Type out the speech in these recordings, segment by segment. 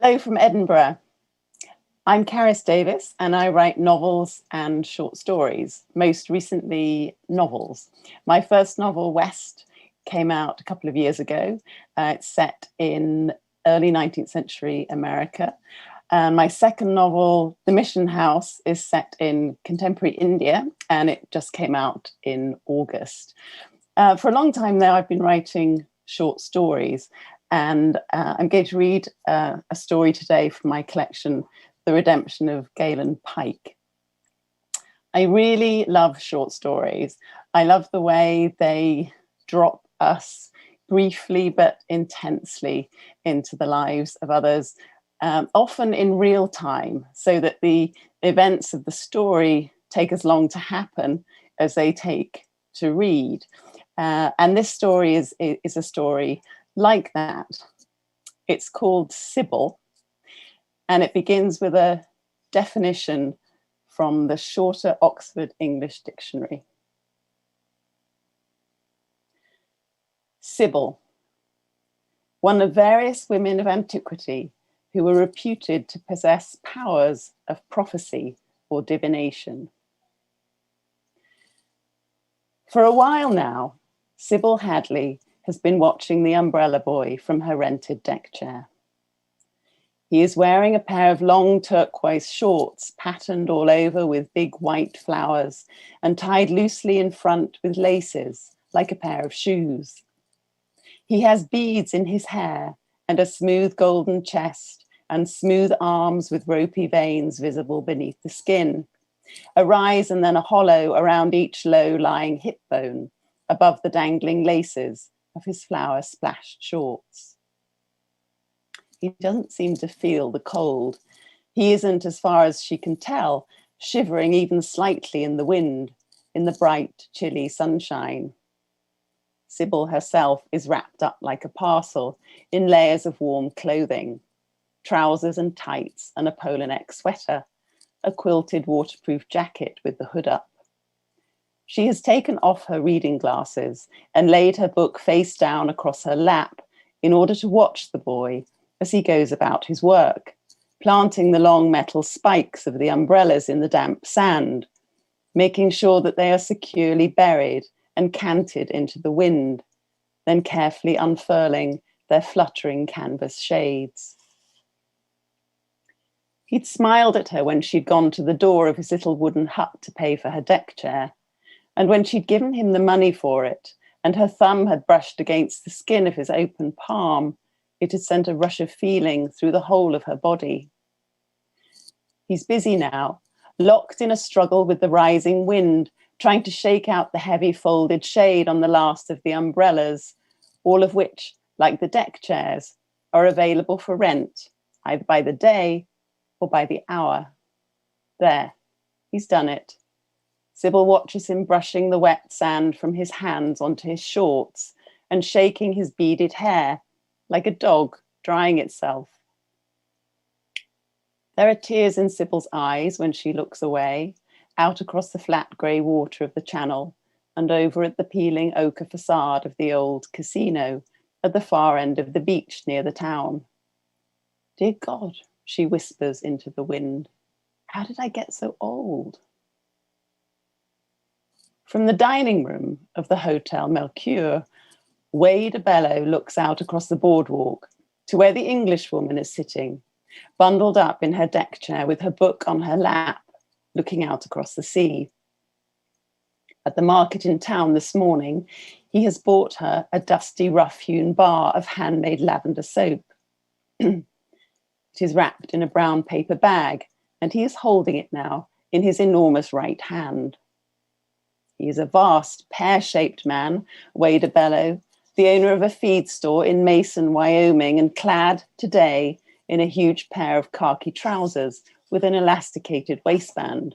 Hello from Edinburgh. I'm Carys Davies and I write novels and short stories, most recently novels. My first novel, West, came out a couple of years ago. It's set in early 19th century America. And my second novel, The Mission House, is set in contemporary India, and it just came out in August. For a long time now, I've been writing short stories, and I'm going to read a story today from my collection, The Redemption of Galen Pike. I really love short stories. I love the way they drop us briefly but intensely into the lives of others, often in real time, so that the events of the story take as long to happen as they take to read. And this story is a story like that. It's called Sybil, and it begins with a definition from the Shorter Oxford English Dictionary. Sybil, one of various women of antiquity who were reputed to possess powers of prophecy or divination. For a while now, Sybil Hadley has been watching the umbrella boy from her rented deck chair. He is wearing a pair of long turquoise shorts patterned all over with big white flowers and tied loosely in front with laces, like a pair of shoes. He has beads in his hair and a smooth golden chest and smooth arms with ropey veins visible beneath the skin, a rise and then a hollow around each low-lying hip bone above the dangling laces of his flower-splashed shorts. He doesn't seem to feel the cold. He isn't, as far as she can tell, shivering even slightly in the wind, in the bright, chilly sunshine. Sybil herself is wrapped up like a parcel in layers of warm clothing, trousers and tights and a polo neck sweater, a quilted waterproof jacket with the hood up. She has taken off her reading glasses and laid her book face down across her lap in order to watch the boy as he goes about his work, planting the long metal spikes of the umbrellas in the damp sand, making sure that they are securely buried and canted into the wind, then carefully unfurling their fluttering canvas shades. He'd smiled at her when she'd gone to the door of his little wooden hut to pay for her deck chair, and when she'd given him the money for it, and her thumb had brushed against the skin of his open palm, it had sent a rush of feeling through the whole of her body. He's busy now, locked in a struggle with the rising wind, trying to shake out the heavy folded shade on the last of the umbrellas, all of which, like the deck chairs, are available for rent, either by the day or by the hour. There, he's done it. Sybil watches him brushing the wet sand from his hands onto his shorts and shaking his beaded hair like a dog drying itself. There are tears in Sybil's eyes when she looks away, out across the flat grey water of the channel and over at the peeling ochre facade of the old casino at the far end of the beach near the town. Dear God, she whispers into the wind, how did I get so old? From the dining room of the Hotel Mercure, Wade Bellow looks out across the boardwalk to where the Englishwoman is sitting, bundled up in her deck chair with her book on her lap, looking out across the sea. At the market in town this morning, he has bought her a dusty, rough-hewn bar of handmade lavender soap. It is wrapped in a brown paper bag, and he is holding it now in his enormous right hand. He is a vast, pear-shaped man, Wade Bellow, the owner of a feed store in Mason, Wyoming, and clad today in a huge pair of khaki trousers with an elasticated waistband,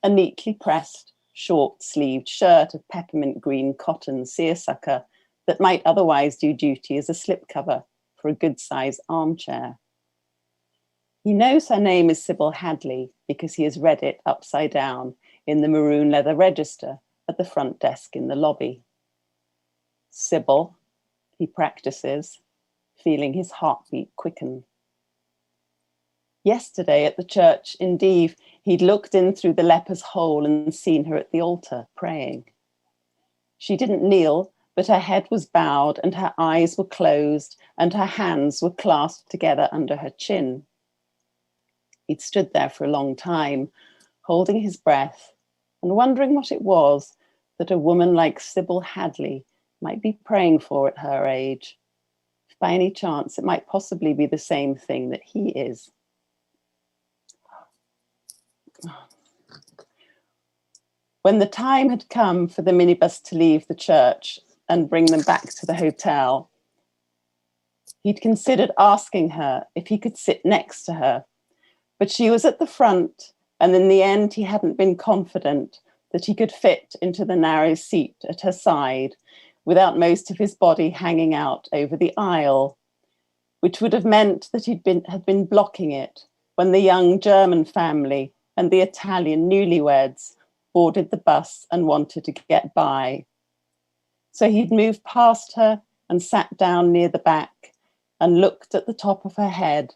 a neatly pressed, short-sleeved shirt of peppermint green cotton seersucker that might otherwise do duty as a slipcover for a good-sized armchair. He knows her name is Sybil Hadley because he has read it upside down in the maroon leather register at the front desk in the lobby. Sybil, he practices, feeling his heartbeat quicken. Yesterday at the church in Dives, he'd looked in through the leper's hole and seen her at the altar praying. She didn't kneel, but her head was bowed and her eyes were closed and her hands were clasped together under her chin. He'd stood there for a long time, holding his breath and wondering what it was that a woman like Sybil Hadley might be praying for at her age. If by any chance it might possibly be the same thing that he is. When the time had come for the minibus to leave the church and bring them back to the hotel, he'd considered asking her if he could sit next to her, but she was at the front, and in the end he hadn't been confident that he could fit into the narrow seat at her side without most of his body hanging out over the aisle, which would have meant that had been blocking it when the young German family and the Italian newlyweds boarded the bus and wanted to get by. So he'd moved past her and sat down near the back and looked at the top of her head.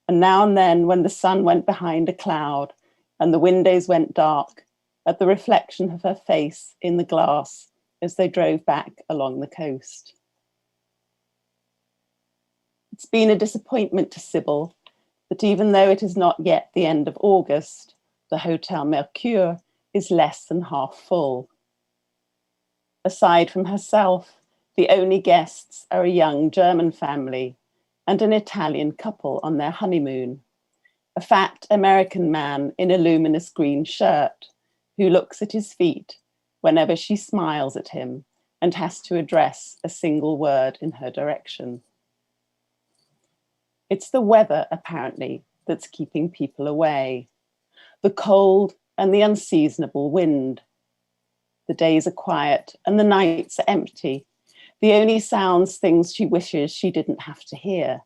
And now and then, when the sun went behind a cloud and the windows went dark, at the reflection of her face in the glass as they drove back along the coast. It's been a disappointment to Sybil that even though it is not yet the end of August, the Hotel Mercure is less than half full. Aside from herself, the only guests are a young German family and an Italian couple on their honeymoon, a fat American man in a luminous green shirt who looks at his feet whenever she smiles at him and has to address a single word in her direction. It's the weather, apparently, that's keeping people away. The cold and the unseasonable wind. The days are quiet and the nights are empty. The only sounds things she wishes she didn't have to hear.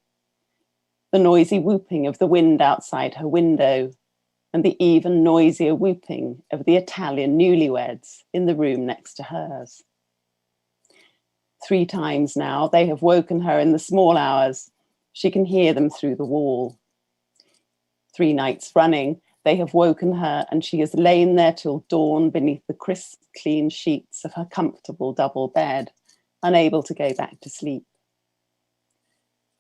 The noisy whooping of the wind outside her window and the even noisier whooping of the Italian newlyweds in the room next to hers. 3 times now they have woken her in the small hours. She can hear them through the wall. 3 nights running, they have woken her and she has lain there till dawn beneath the crisp, clean sheets of her comfortable double bed, unable to go back to sleep.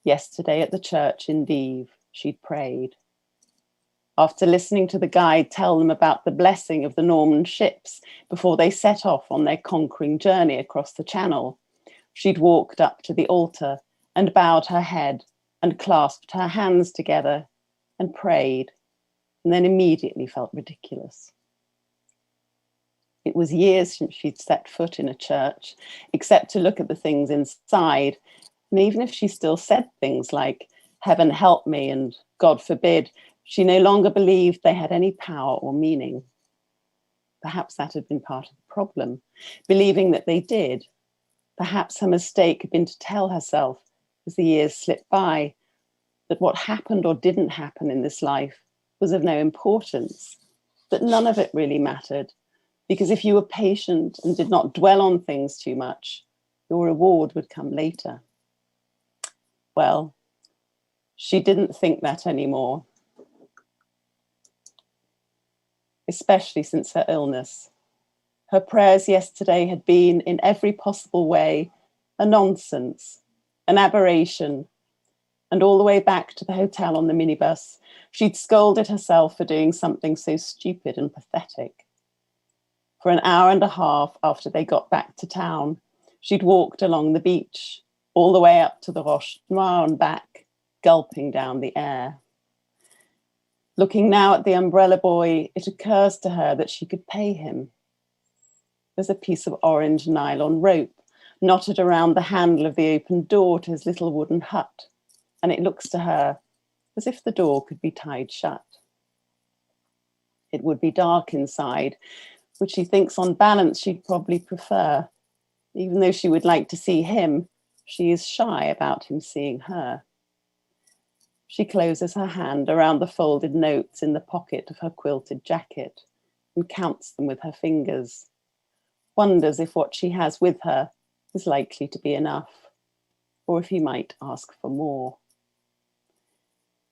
Yesterday at the church in Dives, she'd prayed. After listening to the guide tell them about the blessing of the Norman ships before they set off on their conquering journey across the Channel, she'd walked up to the altar and bowed her head and clasped her hands together and prayed, and then immediately felt ridiculous. It was years since she'd set foot in a church, except to look at the things inside, and even if she still said things like, "Heaven help me," and "God forbid," she no longer believed they had any power or meaning. Perhaps that had been part of the problem, believing that they did. Perhaps her mistake had been to tell herself, as the years slipped by, that what happened or didn't happen in this life was of no importance, that none of it really mattered, because if you were patient and did not dwell on things too much, your reward would come later. Well, she didn't think that anymore, especially since her illness. Her prayers yesterday had been, in every possible way, a nonsense, an aberration, and all the way back to the hotel on the minibus, she'd scolded herself for doing something so stupid and pathetic. For an hour and a half after they got back to town, she'd walked along the beach, all the way up to the Roche Noire and back, gulping down the air. Looking now at the umbrella boy, it occurs to her that she could pay him. There's a piece of orange nylon rope knotted around the handle of the open door to his little wooden hut, and it looks to her as if the door could be tied shut. It would be dark inside, which she thinks on balance she'd probably prefer. Even though she would like to see him, she is shy about him seeing her. She closes her hand around the folded notes in the pocket of her quilted jacket and counts them with her fingers, wonders if what she has with her is likely to be enough, or if he might ask for more.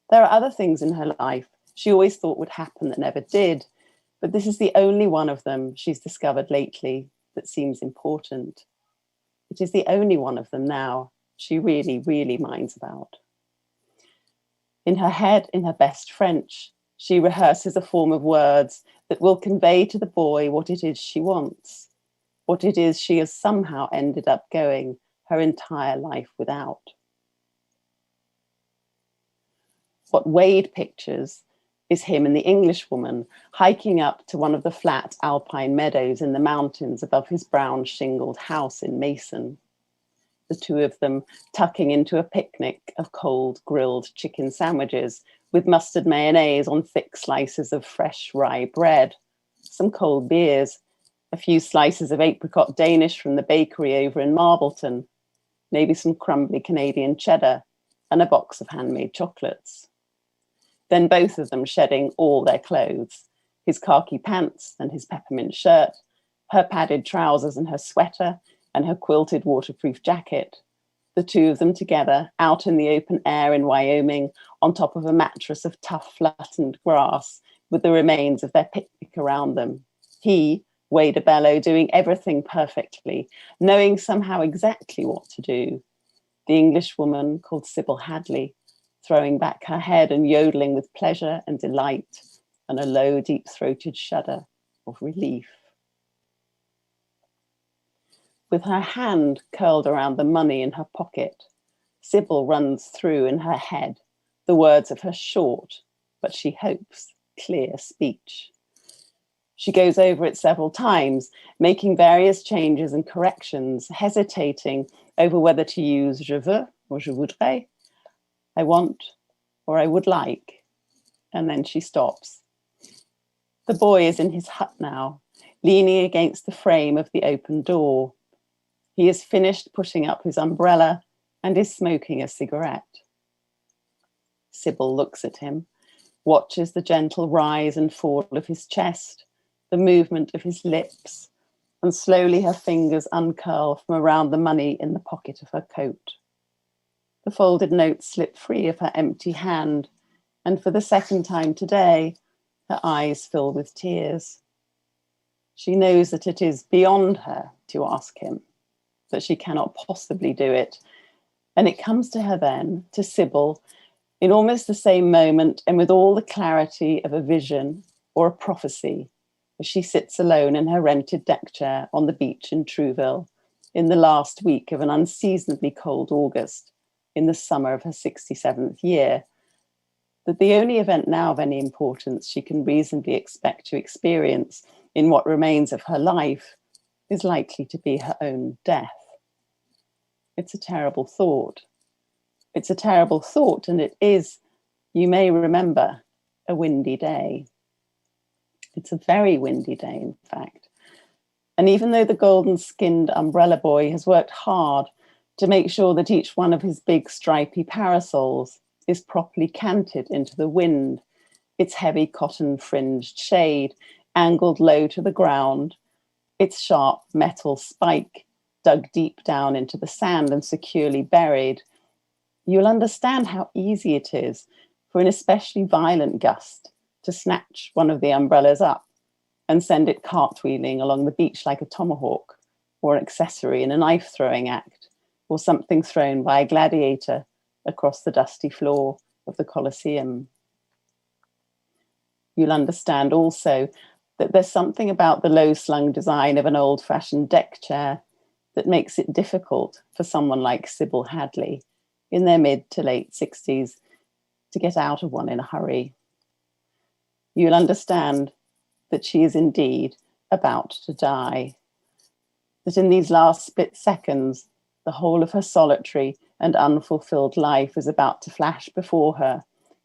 There are other things in her life she always thought would happen that never did, but this is the only one of them she's discovered lately that seems important. It is the only one of them now she really, really minds about. In her head, in her best French, she rehearses a form of words that will convey to the boy what it is she wants, what it is she has somehow ended up going her entire life without. What Wade pictures is him and the Englishwoman hiking up to one of the flat alpine meadows in the mountains above his brown shingled house in Mason. The two of them tucking into a picnic of cold grilled chicken sandwiches with mustard mayonnaise on thick slices of fresh rye bread, some cold beers, a few slices of apricot Danish from the bakery over in Marbleton, maybe some crumbly Canadian cheddar, and a box of handmade chocolates. Then both of them shedding all their clothes, his khaki pants and his peppermint shirt, her padded trousers and her sweater, and her quilted waterproof jacket, the two of them together out in the open air in Wyoming on top of a mattress of tough, flattened grass with the remains of their picnic around them. He, Wade Bello, doing everything perfectly, knowing somehow exactly what to do. The Englishwoman called Sybil Hadley, throwing back her head and yodeling with pleasure and delight and a low, deep-throated shudder of relief. With her hand curled around the money in her pocket, Sybil runs through in her head the words of her short, but she hopes, clear speech. She goes over it several times, making various changes and corrections, hesitating over whether to use je veux or je voudrais, I want or I would like, and then she stops. The boy is in his hut now, leaning against the frame of the open door. He has finished putting up his umbrella and is smoking a cigarette. Sybil looks at him, watches the gentle rise and fall of his chest, the movement of his lips, and slowly her fingers uncurl from around the money in the pocket of her coat. The folded notes slip free of her empty hand, and for the second time today, her eyes fill with tears. She knows that it is beyond her to ask him, that she cannot possibly do it. And it comes to her then, to Sybil, in almost the same moment and with all the clarity of a vision or a prophecy, as she sits alone in her rented deck chair on the beach in Trouville in the last week of an unseasonably cold August, in the summer of her 67th year, that the only event now of any importance she can reasonably expect to experience in what remains of her life is likely to be her own death. It's a terrible thought. It's a terrible thought, and it is, you may remember, a windy day. It's a very windy day, in fact. And even though the golden-skinned umbrella boy has worked hard to make sure that each one of his big stripy parasols is properly canted into the wind, its heavy cotton-fringed shade angled low to the ground, its sharp metal spike dug deep down into the sand and securely buried, you'll understand how easy it is for an especially violent gust to snatch one of the umbrellas up and send it cartwheeling along the beach like a tomahawk, or an accessory in a knife-throwing act, or something thrown by a gladiator across the dusty floor of the Colosseum. You'll understand also that there's something about the low-slung design of an old-fashioned deck chair that makes it difficult for someone like Sybil Hadley in their mid to late 60s to get out of one in a hurry. You'll understand that she is indeed about to die, that in these last split seconds, the whole of her solitary and unfulfilled life is about to flash before her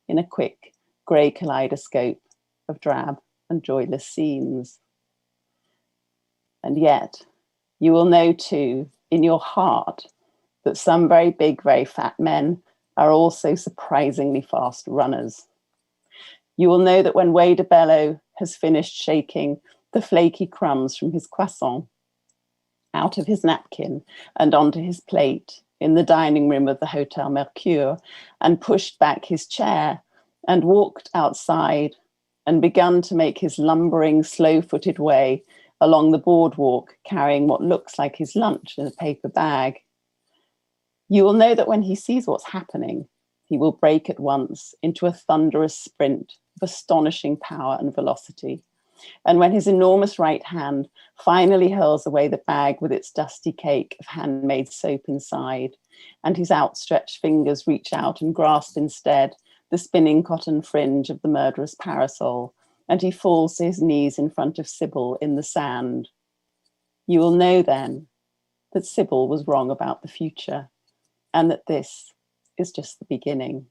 in a quick grey kaleidoscope of drab and joyless scenes. And yet, you will know too, in your heart, that some very big, very fat men are also surprisingly fast runners. You will know that when Wade Bello has finished shaking the flaky crumbs from his croissant out of his napkin and onto his plate in the dining room of the Hotel Mercure and pushed back his chair and walked outside and begun to make his lumbering, slow-footed way along the boardwalk, carrying what looks like his lunch in a paper bag. You will know that when he sees what's happening, he will break at once into a thunderous sprint of astonishing power and velocity. And when his enormous right hand finally hurls away the bag with its dusty cake of handmade soap inside, and his outstretched fingers reach out and grasp instead the spinning cotton fringe of the murderous parasol, and he falls to his knees in front of Sybil in the sand, you will know then that Sybil was wrong about the future, and that this is just the beginning.